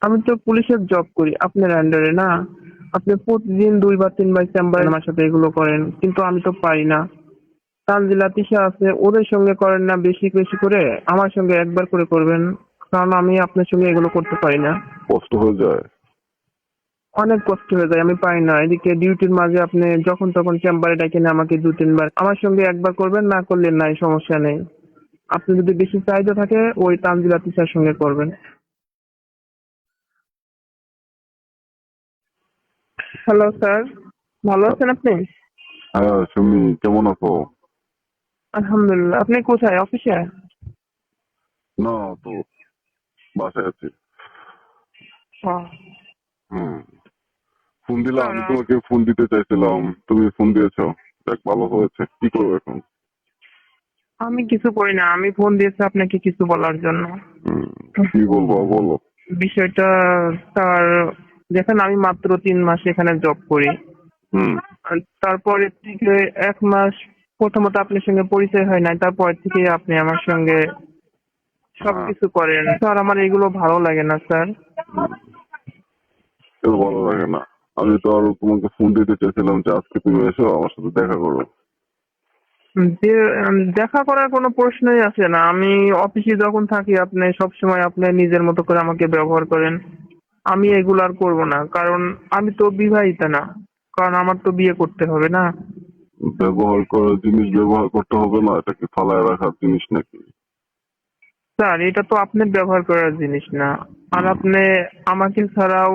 আমি তো পুলিশের জব করি আপনার আন্ডারে না। আপনি প্রতিদিন ২ বা ৩ বার চেম্বারে আমার সাথে এগুলো করেন, কিন্তু আমি তো পারি না। তানজিলা, তিশা আছে, ওদের সঙ্গে করেন না বেশি বেশি করে, আমার সঙ্গে একবার করে করবেন, কারণ আমি আপনার সঙ্গে এগুলো করতে পারি না। কষ্ট হয়ে যায়। অনেক কষ্ট হয়ে যায়, আমি পারি না। এদিকে ডিউটির মাঝে আপনি যখন তখন চেম্বারে ডেকে নিয়ে আমাকে ২-৩ বার, আমার সঙ্গে একবার করবেন, না করলে নাই, সমস্যা নেই। আপনি যদি বেশি চাহিদা থাকে ওই তানজিলা তিশার সঙ্গে করবেন। হ্যালো স্যার, ভালো আছেন আপনি? হ্যাঁ সুমি, কেমন আছো? আলহামদুলিল্লাহ। আপনি কোথায়, অফিসে? না তো, বাসায় আছি। হ্যাঁ। হুম। ফোন দিলাম, স্যার, আমি তোমাকে ফোন দিতে চাইছিলাম, তুমি ফোন দিয়েছো। দেখ, ভালো হয়েছে। কি করবো এখন? আমি কিছু করি না, আমি ফোন দিয়েছি আপনাকে কিছু বলার জন্য। হুম, কি বলবো বলো। বিষয়টা স্যার, দেখেন আমি মাত্র ৩ মাস এখানে জব করি। হুম। তারপরে থেকে ১ মাস প্রথমত আপনার সঙ্গে পরিচয় হয় নাই, তারপর থেকে আপনি আমার সঙ্গে হ্যাঁ। সবকিছু করেন। স্যার, আমার এগুলো ভালো লাগে না স্যার। কেউ ভালো লাগে না। আমি তো আরো তোমাকে ফোন দিতে চাইছিলাম যে আজকে তুমি এসো আমার সাথে দেখা করো। যে দেখা করার কোনো প্রশ্নই আসে না। আমি অফিসে যখন থাকি আপনি সবসময় আপনি নিজের মতো করে আমাকে ব্যবহার করেন। আমি এগুলো আর করবো না, কারণ আমি তো বিবাহিতা না, কারণ আমার তো বিয়ে করতে হবে না। ব্যবহার করার জিনিস ব্যবহার করতে হবে না, এটা কি ফালায় রাখার জিনিস নাকি? স্যার, এটা তো আপনার ব্যবহার করার জিনিস না। আর হুম। আপনি আমাকে ছাড়াও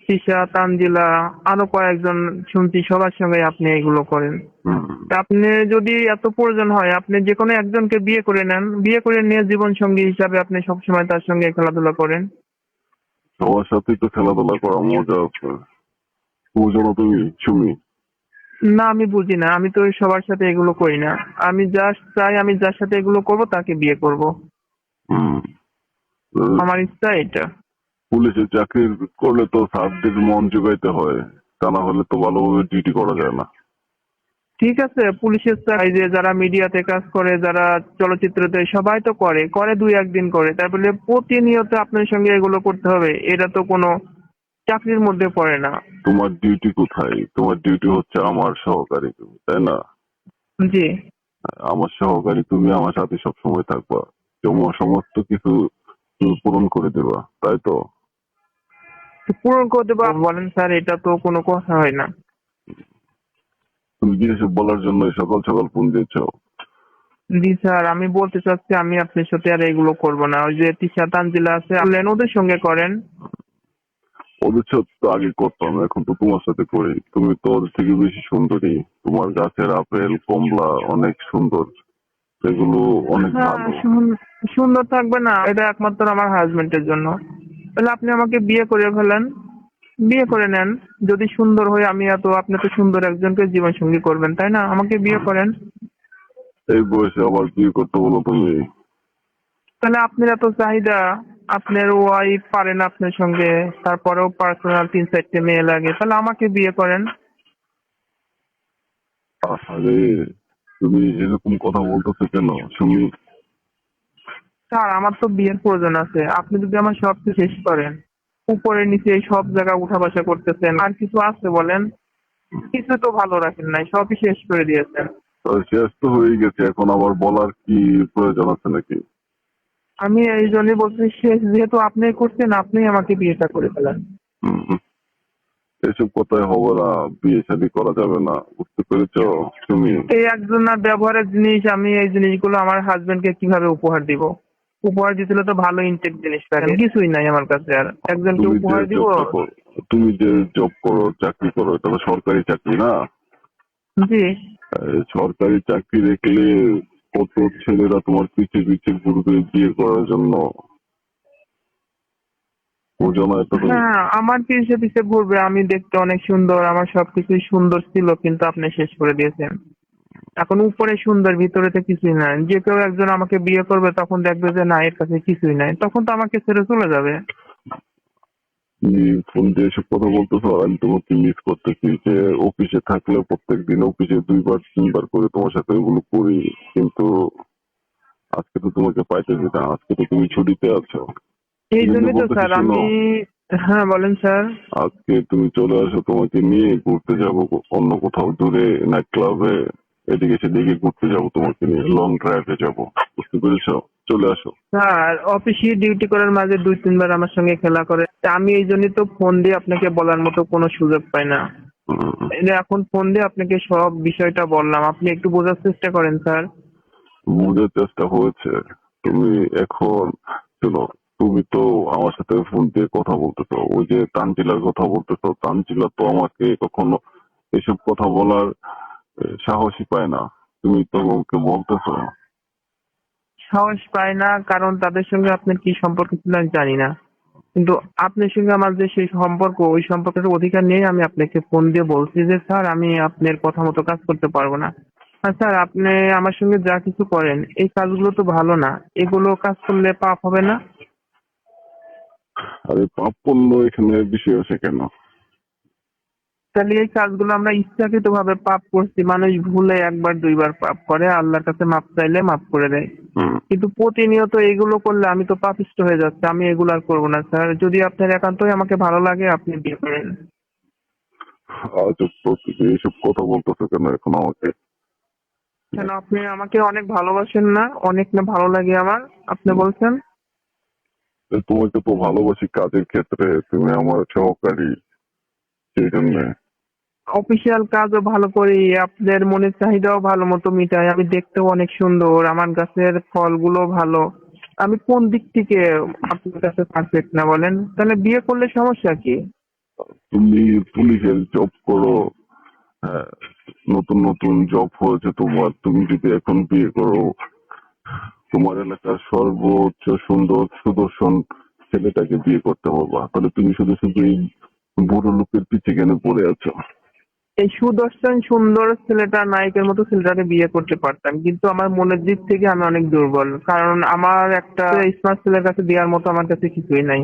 তিশা, তানজিলা, আরো কয়েকজন শুনছি, সবার সঙ্গে আপনি এগুলো করেন। হুম। তা আপনি যদি এত প্রয়োজন হয় আপনি যে কোনো একজনকে বিয়ে করে নেন, বিয়ে করে নিয়ে জীবন সঙ্গী হিসাবে আপনি সবসময় তার সঙ্গে খেলাধুলা করেন। সবার সাথেই তো খেলাধুলা করা মজা আছে। বুঝো না তুমি, সুমি? না, আমি বুঝি না, আমি তো সবার সাথে এগুলো করি না। আমি জাস্ট চাই আমি যার সাথে এগুলো করব তাকে বিয়ে করব। হুম। আমার ইচ্ছা এটা। পুলিশে চাকরি করলে তো স্যারদের মন জোগাইতে হয়, তা না হলে তো ভালোভাবে ডিউটি করা যায় না। ঠিক আছে, পুলিশের চাকরি যে যারা মিডিয়াতে কাজ করে, যারা চলচ্চিত্রতে, সবাই তো করে করে ২-১ দিন করে, তারপরে প্রতিনিয়ত আপনার সঙ্গে এগুলো করতে হবে, এটা তো কোনো চাকরির মধ্যে পড়ে না। তোমার ডিউটি কোথায়? তোমার ডিউটি হচ্ছে আমার সহকারী তুমি, তাই না? জি। আমার সহকারী তুমি, আমার সাথে সব সময় থাকবা, তোমার সমস্ত কিছু তুমি পূরণ করে দেবা, তাই তো? পূরণ করে দেবো বলেন স্যার, এটা তো কোনো কথা হয় না। তুমি কি এসব বলার জন্য সকাল সকাল ফোন দিয়েছো? জি স্যার, আমি বলতে চাচ্ছি আমি আপনার সাথে আর এগুলো করব না। ওই যে তিশা, তানজিলা আছে, বললেন ওদের সঙ্গে করেন। ওদের সাথে তো আগে করতাম, এখন তো তোমার সাথে করি। তুমি তো ওদের থেকে বেশি সুন্দরী, তোমার গাছের আপেল কমলা অনেক সুন্দর, সেগুলো অনেক হ্যাঁ, ভালো। সুন্দর থাকবে না, এটা একমাত্র আমার হাজবেন্ডের জন্য। তাহলে আপনি আমাকে বিয়ে করে ফেলেন, বিয়ে করে নেন। যদি সুন্দর হই আমি, এত আপনি তো সুন্দর একজনকে জীবন সঙ্গী করবেন, তাই না? আমাকে বিয়ে করেন। এই বয়সে আবার বিয়ে করতে বলো তুমি? তাহলে আপনার এত চাহিদা, আপনার ওয়াইফ পারেন আপনার সঙ্গে, তারপরেও পার্সোনাল ৩-৪টে মেয়ে লাগে, তাহলে আমাকে বিয়ে করেন। আরে, তুমি এরকম কথা বলতেছো কেন সুমি? স্যার, আমার তো বিয়ের প্রয়োজন আছে। আপনি যদি আমার সবকিছু শেষ করেন, উপরে নিচে সব জায়গা উঠা বসা করতেছেন, আর কিছু আছে বলেন? কিছু তো ভালো রাখেন নাই, সবই শেষ করে দিয়েছেন। শেষ তো হয়ে গেছে, এখন আবার বলার কি প্রয়োজন আছে নাকি? আমি এই জন্যই বলছি, শেষ যেহেতু আপনি করছেন, আপনি আমাকে বিয়েটা করে ফেলেন। হুম। এসব কথাই হবে না, বিয়ে শাদী করা যাবে না, বুঝতে পেরেছো তুমি? এই একজনের ব্যবহারের জিনিস, আমি এই জিনিসগুলো আমার হাজবেন্ডকে কিভাবে উপহার দিব? উপহার দিতে হলে তো ভালো ইনটেক জিনিস থাকে, কিছুই নাই আমার কাছে, আর একজনকে তুমি যে উপহার দিব? জবটা করো, তুমি যে জব করো, চাকরি করো, এটা তো সরকারি চাকরি না? জি। সরকারি চাকরি দেখলে কত ছেলেরা তোমার পিছে পিছে ঘুরবে বিয়ে করার জন্য, বোঝো না এটা তুমি? হ্যাঁ, আমার পিছে পিছে ঘুরবে, আমি দেখতে অনেক সুন্দর, আমার সবকিছুই সুন্দর ছিল, কিন্তু আপনি শেষ করে দিয়েছেন। এখন উপরে সুন্দর, ভিতরে তো কিছুই নাই। যে কেউ একজন আমাকে বিয়ে করবে তখন দেখবে যে না, এর কাছে কিছুই নাই, তখন তো আমাকে ছেড়ে চলে যাবে। তুমি ফোন দিয়ে এসব কথা বলতেছো, আর আমি তোমাকে মিস করতেছি যে অফিসে থাকলে প্রত্যেক দিন অফিসে ২ বার ৩ বার করে তোমার সাথে এগুলো করি, কিন্তু আজকে তো তোমাকে পাইতেছি না, আজকে তো তুমি ছুটিতে আছো। এই এই জন্য জন্যই তো বলতেছি স্যার শোনো। আমি হ্যাঁ বলেন স্যার। আজকে তুমি চলে আসো, তোমাকে নিয়ে ঘুরতে যাব অন্য কোথাও দূরে, নাইট ক্লাবে, এদিকে সেদিকে ঘুরতে যাব, তোমাকে নিয়ে লং ড্রাইভে যাব। বুঝতে পেরেছো? চলে আসো। স্যার অফিসে ডিউটি করার মাঝে 2-3 বার আমার সঙ্গে খেলা করে, তা আমি এই জন্যই তো ফোন দিয়ে আপনাকে বলার মতো কোনো সুযোগ পাই না। এই যে এখন ফোন দিয়ে আপনাকে সব বিষয়টা বললাম, আপনি একটু বোঝার চেষ্টা করেন স্যার। বোঝার চেষ্টা হয়েছে। তুমি এখন শোনো, তুমি তো আমার সাথে ফোন দিয়ে কথা বলতেছো, ওই যে তানজিলার কথা বলতেছো, তানজিলা তো আমাকে কখনো এসব কথা বলার সাহসই পায় না। তুমি তো ওকে বলতেছো। সাহস পায় না কারণ তাদের সঙ্গে আপনার কি সম্পর্ক ছিল আমি জানি না, কিন্তু আপনার সঙ্গে আমার যে সেই সম্পর্ক, ওই সম্পর্কের অধিকার নিয়ে আমি আপনাকে ফোন দিয়ে বলছি যে স্যার আমি আপনার কথা মতো কাজ করতে পারবো না। আর স্যার আপনি আমার সঙ্গে যা কিছু করেন এই কাজগুলো তো ভালো না, এগুলো কাজ করলে পাপ হবে না? আরে পাপ পণ্য এখানে বিষয় আছে কেন? তাহলে এই কাজগুলো আমরা ইচ্ছাকৃত ভাবে পাপ করছি, মানুষ ভুলে 1-2 বার পাপ করে, আল্লাহর কাছে মাপ চাইলে মাপ করে দেয়। হুম। কিন্তু প্রতিনিয়ত এগুলো করলে আমি তো পাপিষ্ঠ হয়ে যাচ্ছি, আমি এগুলো আর করবো না স্যার। যদি আপনার একান্তই আমাকে ভালো লাগে আপনি বিয়ে করেন। আজব তো, তুমি এইসব কথা বলতেছো কেন এখন আমাকে? কেন আপনি আমাকে অনেক ভালোবাসেন না? অনেক না ভালো লাগে আমার, আপনি বলছেন? তোমাকে তো ভালোবাসি কাজের ক্ষেত্রে, তুমি আমার সহকারী, সেই জন্য। অফিসিয়াল কাজও ভালো করি, আপনাদের মনের চাহিদাও ভালো মতো মিটাই, আমি দেখতেও অনেক সুন্দর, আমার গাছের ফলগুলো ভালো। আমি কোন দিক থেকে আপনার কাছে পারফেক্ট না বলেন? তাহলে বিয়ে করলে সমস্যা কি? তুমি পুলিশের জব করো, হ্যাঁ, নতুন নতুন জব হয়েছে তোমার, তুমি যদি এখন বিয়ে করো, তোমার এলাকার সর্বোচ্চ সুন্দর সুদর্শন ছেলেটাকে বিয়ে করতে পারবা, তাহলে তুমি শুধু শুধু এই বুড়ো লোকের পিছে কেন পড়ে আছো? এই সুদর্শন সুন্দর ছেলেটা, নায়কের মতো ছেলেটাকে বিয়ে করতে পারতাম, কিন্তু আমার মনের দিক থেকে আমি অনেক দুর্বল, কারণ আমার একটা স্মার্ট ছেলের কাছে দেওয়ার মতো আমার কাছে কিছুই নাই।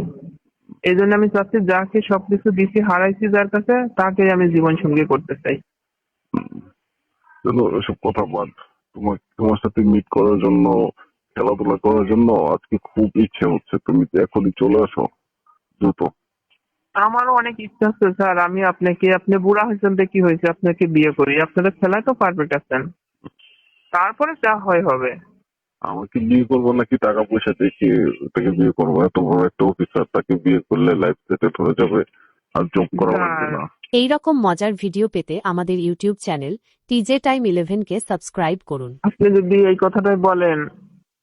এই জন্য আমি চাচ্ছি যাকে সবকিছু দিছি হারাইছি যার কাছে, তাকে আমি জীবন সঙ্গী করতে চাই। চলো এসব কথা বাদ। তোমার সাথে মিট করার জন্য, খেলাধুলা করার জন্য আজকে খুব ইচ্ছে হচ্ছে, তুমি তো এখনই চলে আসো দ্রুত। আমারও অনেক ইচ্ছা আছে স্যার, আমি আপনাকে, আপনি বুড়া হয়েছেন তো কি হয়েছে, আপনাকে বিয়ে করি, আপনাদের খেলায় তো পারফেক্ট আছেন, তারপরে যা হয় হবে। আমাকে বিয়ে করবো নাকি টাকা পয়সা দেখিয়ে তাকে বিয়ে করবো? এত বড় একটা অফিসার, তাকে বিয়ে করলে লাইফ সেটেল হয়ে যাবে, আর জব করা লাগবে স্যার না। এই রকম মজার ভিডিও পেতে আমাদের ইউটিউব চ্যানেল টিজে টাইম 11 কে সাবস্ক্রাইব করুন। আপনি যদি এই কথাটাই বলেন,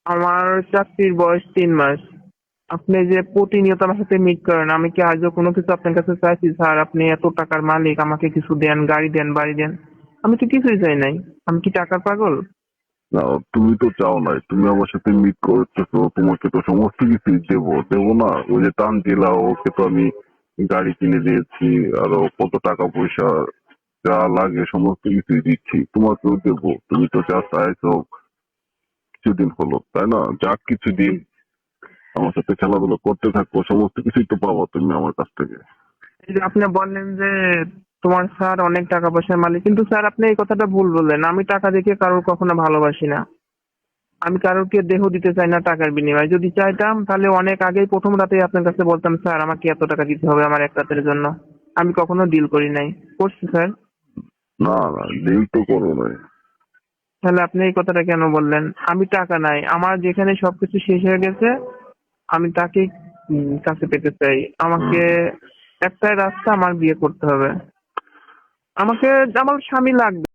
আমার চাকরির বয়স 3 মাস, আপনি যে প্রতিনিয়ত আমার সাথে মিট করেন, আমি কি আজও কোনো কিছু আপনার কাছে চাইছি স্যার? আপনি এত টাকার মালিক, আমাকে কিছু দেন, গাড়ি দেন, বাড়ি দেন, আমি তো কিছুই চাই নাই। আমি কি টাকার পাগল? না, তুমি তো চাও নাই, তুমি আমার সাথে মিট করতেছো, তোমাকে তো সমস্ত কিছু দেবো না? ওই যে তানজিলা, ওকে তো আমি গাড়ি কিনে দিয়েছি, আরো কত টাকা পয়সা যা লাগে সমস্ত কিছুই দিচ্ছি, তোমাকেও দেবো। তুমি তো যা চাইছো কিছুদিন হলো, তাই না? যাক কিছুদিন আমার সাথে খেলাধুলা করতে থাকো, সমস্ত কিছুই তো পাবো তুমি আমার কাছ থেকে। এই যে আপনি বললেন যে তোমার স্যার অনেক টাকা পয়সার মালিক, কিন্তু স্যার আপনি এই কথাটা ভুল বললেন, আমি টাকা দেখে কারোর কখনো ভালোবাসি না। আমি কারোরকে দেহ দিতে চাই না টাকার বিনিময়ে, যদি চাইতাম তাহলে অনেক আগেই প্রথম রাতেই আপনার কাছে বলতাম স্যার আমাকে এত টাকা দিতে হবে আমার এক রাতের জন্য। আমি কখনো ডিল করি নাই। করছি স্যার? না না, ডিল তো করো নাই। তাহলে আপনি এই কথাটা কেন বললেন? আমি টাকা নাই, আমার যেখানে সবকিছু শেষ হয়ে গেছে আমি তাকে কাছে পেতে চাই। আমাকে একটাই রাস্তা, আমার বিয়ে করতে হবে। আমাকে, আমার স্বামী লাগবে।